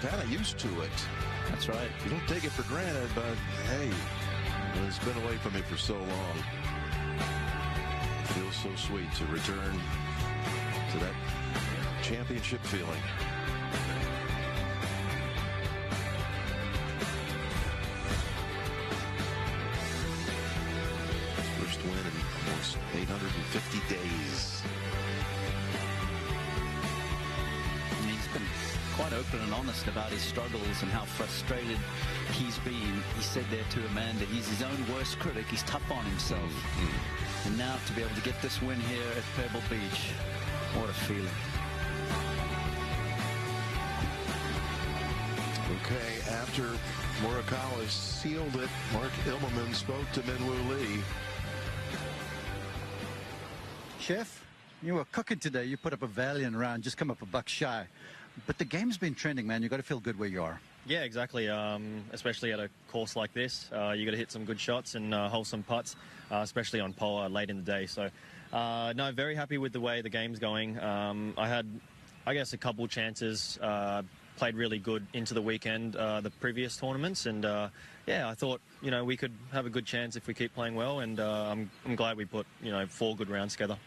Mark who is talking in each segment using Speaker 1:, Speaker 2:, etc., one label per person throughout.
Speaker 1: kind of used to it.
Speaker 2: That's right.
Speaker 1: You don't take it for granted, but hey, it's been away from me for so long. It feels so sweet to return to that championship feeling. First win in almost 850 days.
Speaker 2: He's been quite open and honest about his struggles and how frustrated he's been. He said there to Amanda, he's his own worst critic. He's tough on himself. And now to be able to get this win here at Pebble Beach, what a feeling.
Speaker 1: Okay, after Morikawa sealed it, Mark Immelman spoke to Min-Woo Lee.
Speaker 3: Chef, you were cooking today. You put up a valiant round, just come up a buck shy. But the game's been trending, man. You've got to feel good where you are.
Speaker 4: Yeah, exactly. Especially at a course like this, you got to hit some good shots and wholesome putts, especially on pole late in the day. So, no, very happy with the way the game's going. I had, I guess, a couple chances. Played really good into the weekend, the previous tournaments, and yeah, I thought we could have a good chance if we keep playing well. And I'm glad we put 4 good rounds together.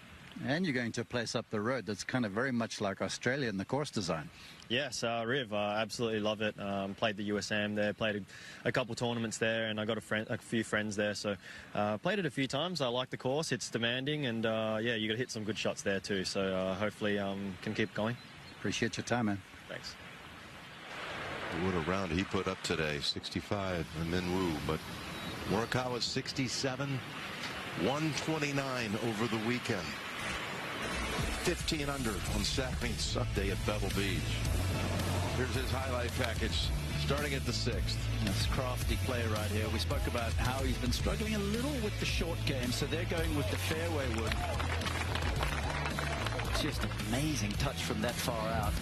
Speaker 3: And you're going to a place up the road that's kind of very much like Australia in the course design.
Speaker 4: Yes, Riv, I absolutely love it. Played the USM there, played a couple tournaments there, and I got a few friends there. So played it a few times. I like the course. It's demanding, and yeah, you got to hit some good shots there too. So hopefully can keep going.
Speaker 3: Appreciate your time, man.
Speaker 4: Thanks.
Speaker 1: What a round he put up today, 65 and Min-Woo, but Morikawa 67, 129 over the weekend. 15 under on Saturday and Sunday at Pebble Beach. Here's his highlight package, starting at the 6th.
Speaker 2: That's crafty play right here. We spoke about how he's been struggling a little with the short game, so they're going with the fairway wood. Just amazing touch from that far out.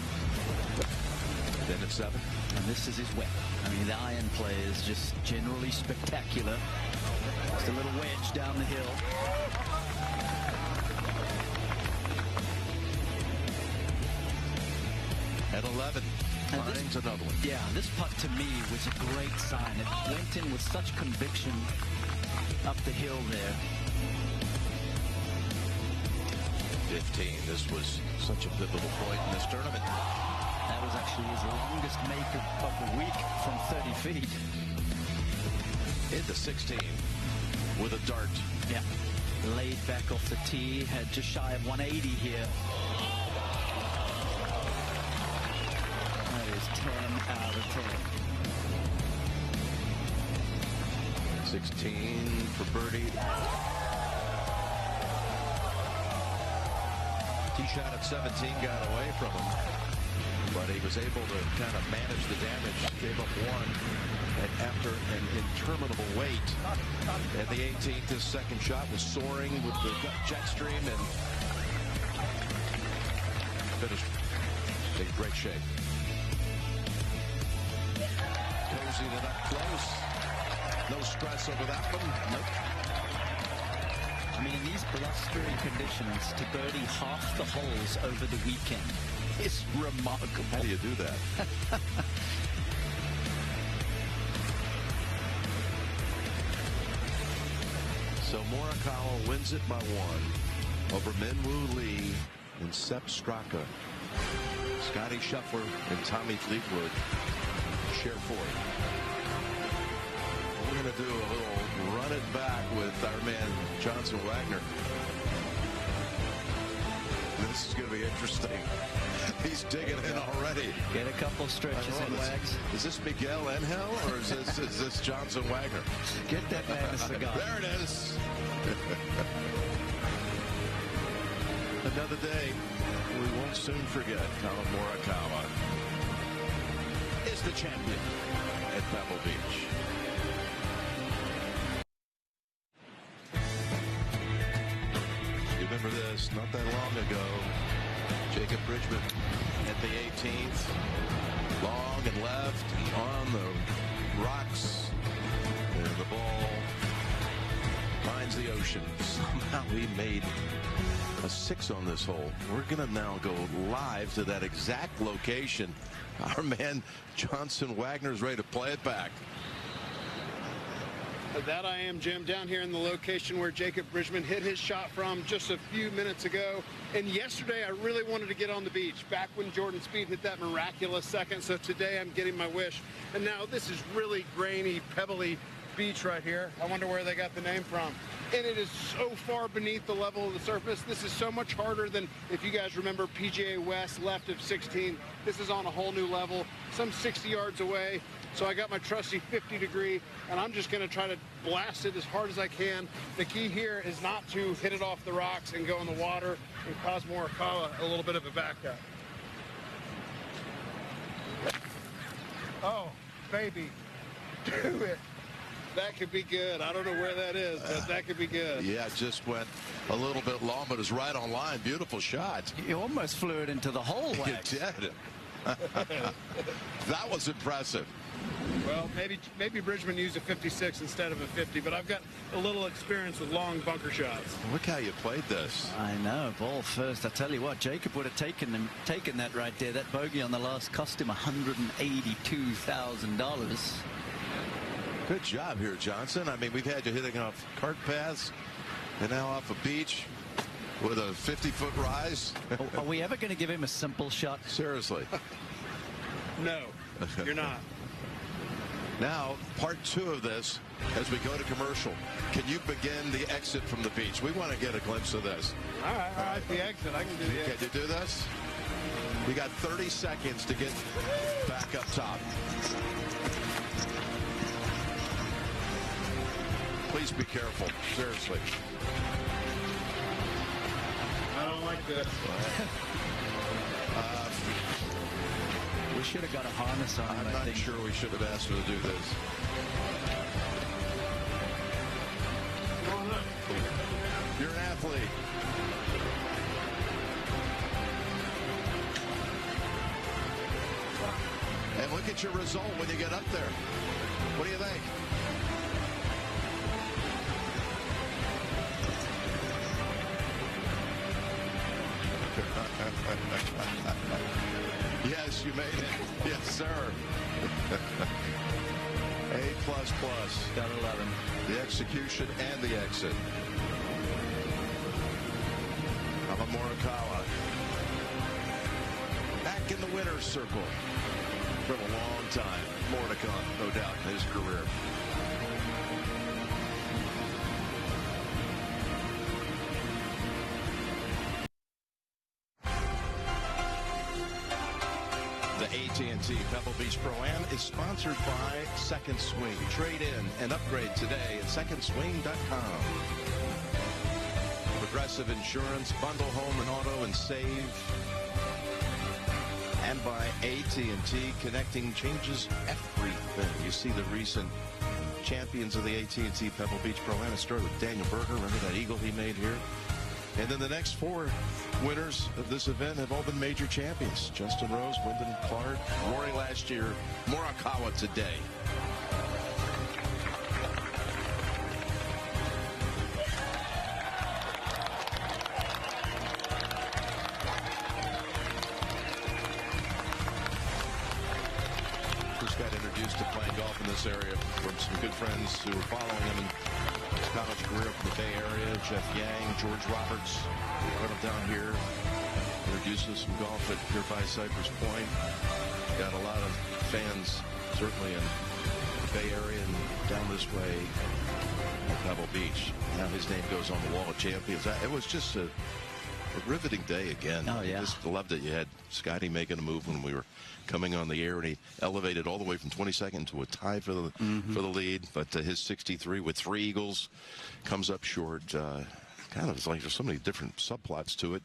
Speaker 1: Then at 7.
Speaker 2: And this is his weapon. I mean, the iron play is just generally spectacular. Just a little wedge down the hill.
Speaker 1: At 11, finds another one.
Speaker 2: Yeah, this putt to me was a great sign. It went in with such conviction up the hill there.
Speaker 1: 15, this was such a pivotal point in this tournament.
Speaker 2: That was actually his longest make of the week from 30 feet.
Speaker 1: Into 16 with a dart.
Speaker 2: Yeah, laid back off the tee, had just shy of 180 here. That is 10 out of 10.
Speaker 1: 16 for birdie. Tee shot at 17 got away from him, but he was able to kind of manage the damage. Gave up 1, and after an interminable wait, and the 18th, his second shot was soaring with the jet stream and finished in great shape. Cozied it up close. No stress over that one.
Speaker 2: Nope. I mean, in these blustery conditions, to birdie half the holes over the weekend is remarkable.
Speaker 1: How do you do that? So Morikawa wins it by 1 over Min-Woo Lee and Sepp Straka. Scotty Scheffler and Tommy Fleetwood share 4. We're going to do a little run it back with our man Johnson Wagner. This is going to be interesting. He's digging in already.
Speaker 2: Get a couple stretches in, Wags.
Speaker 1: Is this Miguel Angel or is this Johnson Wagner?
Speaker 2: Get that man a cigar.
Speaker 1: There it is. Another day we won't soon forget. Colin Morikawa is the champion at Pebble Beach. You remember this not that long ago. Jacob Bridgman at the 18th. Long and left on the rocks. And the ball finds the ocean. Somehow he made a 6 on this hole. We're going to now go live to that exact location. Our man Johnson Wagner's ready to play it back.
Speaker 5: That I am, Jim, down here in the location where Jacob Bridgman hit his shot from just a few minutes ago. And yesterday I really wanted to get on the beach back when Jordan Spieth hit that miraculous second. So today I'm getting my wish. And now this is really grainy, pebbly beach right here. I wonder where they got the name from. And it is so far beneath the level of the surface. This is so much harder than, if you guys remember, PGA West left of 16. This is on a whole new level, some 60 yards away. So I got my trusty 50 degree, and I'm just going to try to blast it as hard as I can. The key here is not to hit it off the rocks and go in the water and cause Morikawa a little bit of a backup. Oh, baby, do it. That could be good. I don't know where that is, but that could be good.
Speaker 1: Yeah, it just went a little bit long, but it's right on line. Beautiful shot.
Speaker 2: You almost flew it into the hole, Wax.
Speaker 1: You did. That was impressive.
Speaker 5: Well, maybe Bridgman used a 56 instead of a 50, but I've got a little experience with long bunker shots.
Speaker 1: Look how you played this.
Speaker 2: I know, ball first. I tell you what, Jacob would have taken that right there. That bogey on the last cost him $182,000.
Speaker 1: Good job here, Johnson. I mean, we've had you hitting off cart paths and now off a beach with a 50-foot rise.
Speaker 2: Are we ever going to give him a simple shot?
Speaker 1: Seriously.
Speaker 5: No, you're not.
Speaker 1: Now, part 2 of this, as we go to commercial. Can you begin the exit from the beach? We want to get a glimpse of this.
Speaker 5: All right, the exit. I can do the exit.
Speaker 1: Can you do this? You got 30 seconds to get back up top. Please be careful. Seriously.
Speaker 5: I don't like this.
Speaker 2: We should have got a harness on him,
Speaker 1: I'm not sure we should have asked him to do this. You're an athlete. And look at your result when you get up there. What do you think? Yes, you made it. Yes, sir. A++.
Speaker 2: Got 11.
Speaker 1: The execution and the exit. Morikawa back in the winner's circle for a long time. More to come, no doubt, in his career. The AT&T Pebble Beach Pro-Am is sponsored by Second Swing. Trade in and upgrade today at secondswing.com. Progressive Insurance, bundle home and auto and save. And by AT&T, connecting changes everything. You see the recent champions of the AT&T Pebble Beach Pro-Am. It started with Daniel Berger. Remember that eagle he made here? And then the next 4 winners of this event have all been major champions. Justin Rose, Wyndham Clark, Rory last year, Morikawa today. First got introduced to playing golf in this area from some good friends who were following him in his college career from the Bay Area. Jeff Yang, George Roberts, brought him down here. Introduced us some golf at nearby Cypress Point. Got a lot of fans, certainly in the Bay Area and down this way at Pebble Beach. Now his name goes on the wall of champions. It was just a riveting day again.
Speaker 2: Oh, yeah.
Speaker 1: I just loved it. You had Scotty making a move when we were coming on the air, and he elevated all the way from 22nd to a tie for the lead. But his 63 with 3 eagles comes up short. Kind of like there's so many different subplots to it.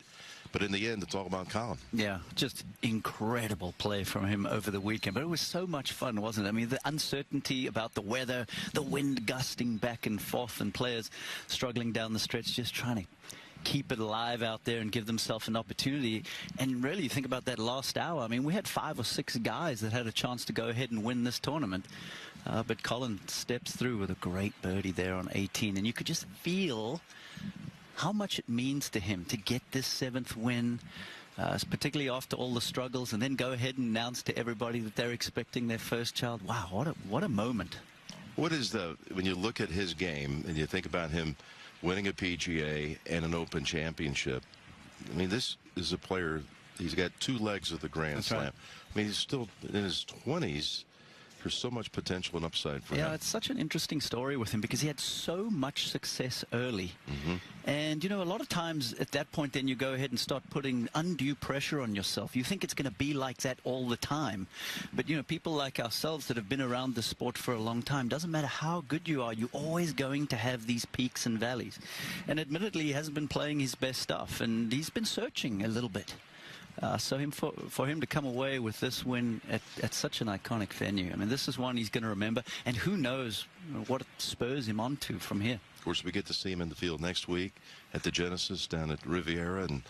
Speaker 1: But in the end, it's all about Colin.
Speaker 2: Yeah, just incredible play from him over the weekend. But it was so much fun, wasn't it? I mean, the uncertainty about the weather, the wind gusting back and forth, and players struggling down the stretch, just trying to keep it alive out there and give themselves an opportunity. And really, you think about that last hour. I mean, we had 5 or 6 guys that had a chance to go ahead and win this tournament. But Colin steps through with a great birdie there on 18. And you could just feel how much it means to him to get this 7th win. particularly after all the struggles, and then go ahead and announce to everybody that they're expecting their first child. Wow, what a moment.
Speaker 1: What is when you look at his game and you think about him winning a PGA and an Open championship, I mean, this is a player, he's got 2 legs of the Grand Slam. Right. I mean, he's still in his 20s. There's so much potential and upside for him.
Speaker 2: Yeah, it's such an interesting story with him because he had so much success early. And, you know, a lot of times at that point then you go ahead and start putting undue pressure on yourself. You think it's going to be like that all the time. But, you know, people like ourselves that have been around the sport for a long time, doesn't matter how good you are, you're always going to have these peaks and valleys. And admittedly, he hasn't been playing his best stuff, and he's been searching a little bit. So for him to come away with this win at such an iconic venue, I mean, this is one he's going to remember, and who knows what it spurs him on to from here.
Speaker 1: Of course, we get to see him in the field next week at the Genesis down at Riviera, and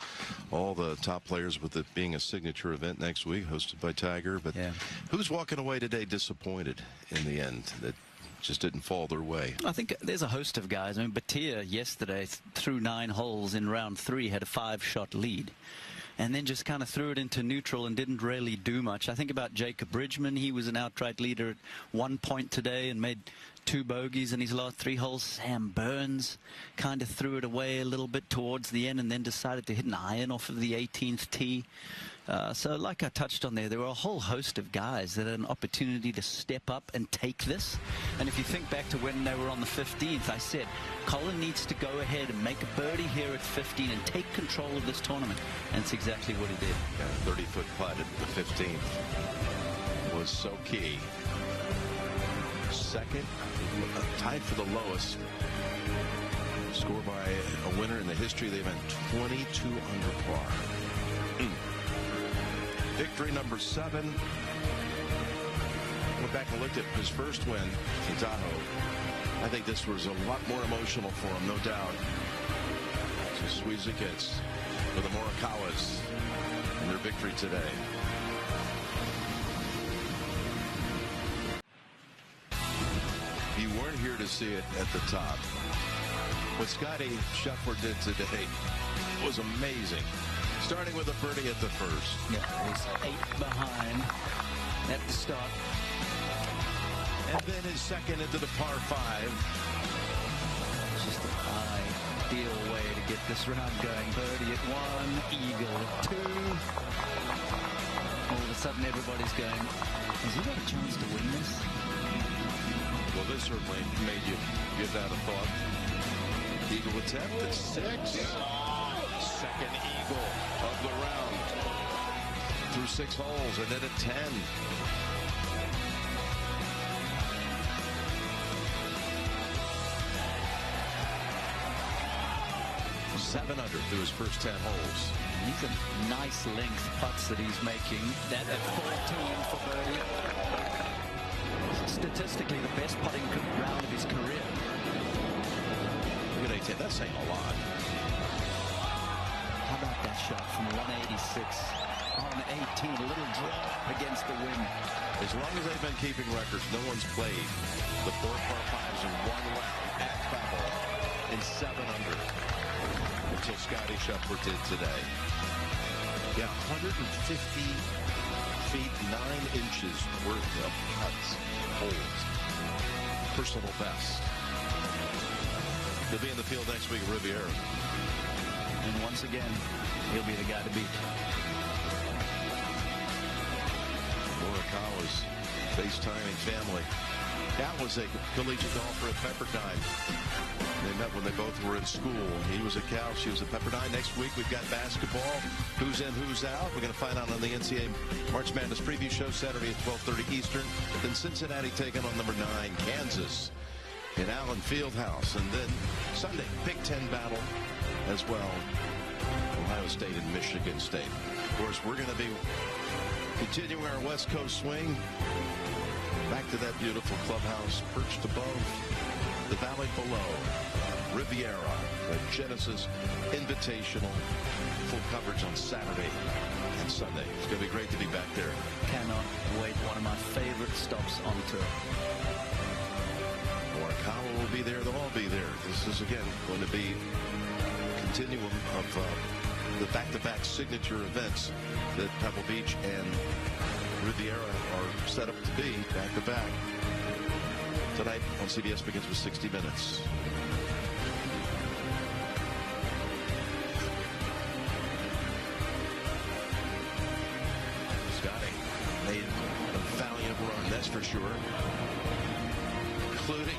Speaker 1: all the top players with it being a signature event next week, hosted by Tiger. But who's walking away today disappointed in the end that just didn't fall their way?
Speaker 2: I think there's a host of guys. I mean, Batia yesterday through 9 holes in round 3 had a 5-shot lead, and then just kind of threw it into neutral and didn't really do much. I think about Jacob Bridgman. He was an outright leader at one point today and made 2 bogeys in his last 3 holes. Sam Burns kind of threw it away a little bit towards the end and then decided to hit an iron off of the 18th tee. So like I touched on there were a whole host of guys that had an opportunity to step up and take this. And if you think back to when they were on the 15th, I said, Colin needs to go ahead and make a birdie here at 15 and take control of this tournament. And it's exactly what he did.
Speaker 1: Yeah, 30-foot putt at the 15th was so key. Second, tied for the lowest score by a winner in the history. They've been 22 under par. Victory number 7. Went back and looked at his first win in Tahoe. I think this was a lot more emotional for him, no doubt. So sweet as it gets for the Morikawas and their victory today. If you weren't here to see it at the top, what Scotty Scheffler did today was amazing. Starting with a birdie at the first.
Speaker 2: Yeah, it was 8 behind at the start.
Speaker 1: And then his second into the par 5.
Speaker 2: Just an ideal way to get this round going. Birdie at 1, eagle at 2. All of a sudden everybody's going, has he got a chance to win this?
Speaker 1: Well, this certainly made you give that a thought. Eagle attempt at 6. Second eagle of the round through 6 holes, and then at 10. Seven under through his first 10 holes.
Speaker 2: These are nice length putts that he's making. That at 14 for birdie. Statistically, the best putting round of his career.
Speaker 1: Look at 18. That's saying a lot.
Speaker 2: How about that shot from 186 on 18? A little draw against the wind.
Speaker 1: As long as they've been keeping records, no one's played the 4 par 5s in 1 round at Pebble in 7 under until Scotty Scheffler did today. Yeah, 150 feet 9 inches worth of putts, holes, personal best. He'll be in the field next week at Riviera.
Speaker 2: And once again, he'll be the guy to beat.
Speaker 1: Morikawa's FaceTiming family. That was a collegiate golfer at Pepperdine. They met when they both were in school. He was at Cal, she was at Pepperdine. Next week, we've got basketball. Who's in, who's out? We're going to find out on the NCAA March Madness preview show Saturday at 12:30 Eastern. Then Cincinnati taking on number 9, Kansas, in Allen Fieldhouse. And then Sunday, Big Ten battle as well. Ohio State and Michigan State. Of course, we're going to be continuing our West Coast swing back to that beautiful clubhouse perched above the valley below. Riviera, the Genesis Invitational. Full coverage on Saturday and Sunday. It's going to be great to be back there.
Speaker 2: Cannot wait. One of my favorite stops on tour.
Speaker 1: Morikawa will be there. They'll all be there. This is, again, going to be a continuum of the back-to-back signature events that Pebble Beach and Riviera are set up to be back-to-back. Tonight on CBS begins with 60 Minutes. Scotty made a valiant run, that's for sure. Including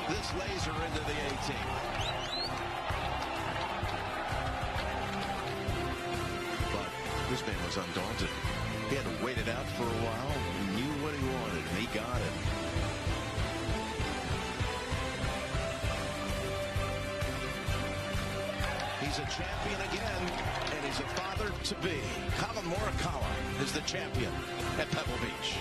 Speaker 1: this laser into the 18th. But this man was undaunted. He had to wait it out for a while. He knew what he wanted, and he got it. He's a champion again, and he's a father to be. Colin Morikawa is the champion at Pebble Beach.